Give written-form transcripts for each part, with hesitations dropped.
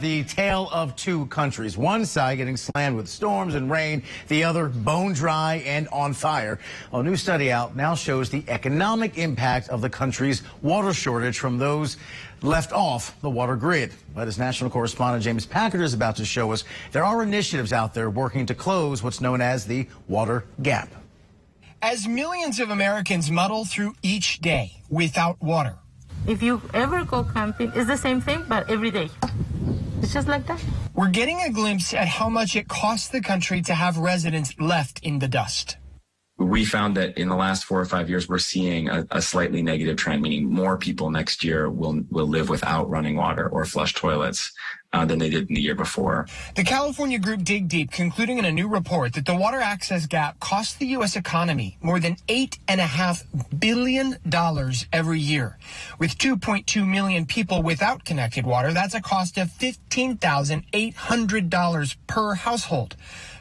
The tale of two countries. One side getting slammed with storms and rain, the other bone dry and on fire. A new study out now shows the economic impact of the country's water shortage from those left off the water grid. But as national correspondent James Packard is about to show us, there are initiatives out there working to close what's known as the water gap. As millions of Americans muddle through each day without water. If you ever go camping, it's the same thing, but every day. It's just like that. We're getting a glimpse at how much it costs the country to have residents left in the dust. We found that in the last 4 or 5 years, we're seeing a slightly negative trend, meaning more people next year will live without running water or flush toilets than they did in the year before. The California group DigDeep concluding in a new report that the water access gap costs the U.S. economy more than $8.5 billion every year. With 2.2 million people without connected water, that's a cost of $15,800 per household.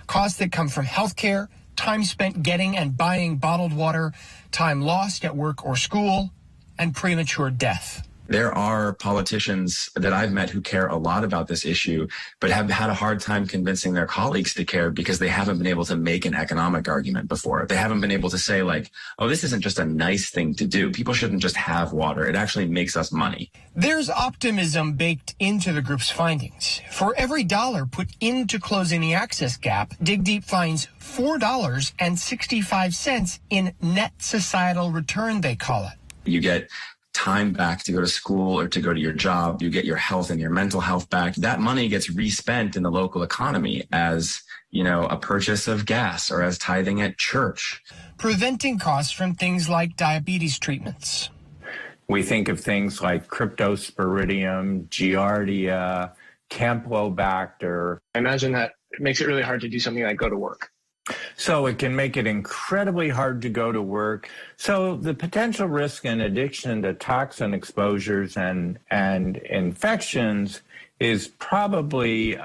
Costs that come from health care, time spent getting and buying bottled water, time lost at work or school, and premature death. There are politicians that I've met who care a lot about this issue, but have had a hard time convincing their colleagues to care because they haven't been able to make an economic argument before. They haven't been able to say, like, oh, this isn't just a nice thing to do. People shouldn't just have water. It actually makes us money. There's optimism baked into the group's findings. For every dollar put into closing the access gap, DigDeep finds $4.65 in net societal return, they call it. You get time back to go to school or to go to your job. You get your health and your mental health back. That money gets respent in the local economy as, you know, a purchase of gas or as tithing at church. Preventing costs from things like diabetes treatments. We think of things like cryptosporidium, giardia, campylobacter. I imagine that it makes it really hard to do something like go to work. So it can make it incredibly hard to go to work. So the potential risk in addiction to toxin exposures and infections is probably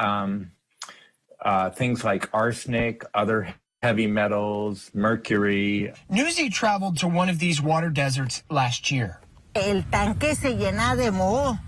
things like arsenic, other heavy metals, mercury. Newsy traveled to one of these water deserts last year. El tanque se llena de moho.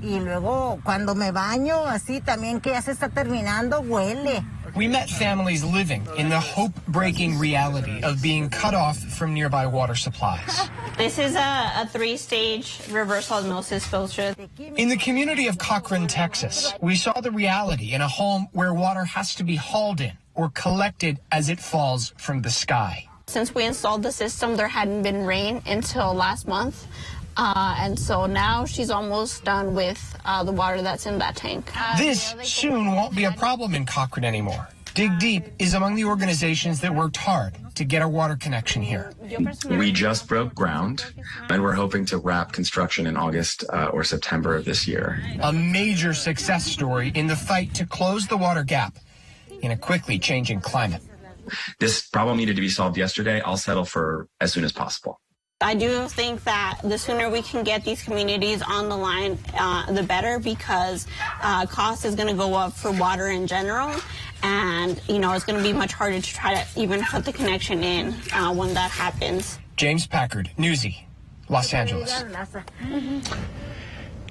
Y luego cuando me baño así también que ya se está terminando huele. We met families living in the hope-breaking reality of being cut off from nearby water supplies. This is a 3-stage reverse osmosis filter. In the community of Cochran, Texas, we saw the reality in a home where water has to be hauled in or collected as it falls from the sky. Since we installed the system, there hadn't been rain until last month. And so now she's almost done with the water that's in that tank. This soon won't be a problem in Cochran anymore. DigDeep is among the organizations that worked hard to get a water connection here. We just broke ground, and we're hoping to wrap construction in August or September of this year. A major success story in the fight to close the water gap in a quickly changing climate. This problem needed to be solved yesterday. I'll settle for as soon as possible. I do think that the sooner we can get these communities on the line, the better, because cost is going to go up for water in general. And, you know, it's going to be much harder to try to even put the connection in when that happens. James Packard, Newsy, Los Angeles.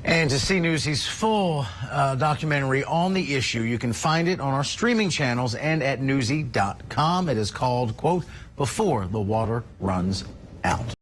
And to see Newsy's full documentary on the issue, you can find it on our streaming channels and at newsy.com. It is called, quote, Before the Water Runs Out.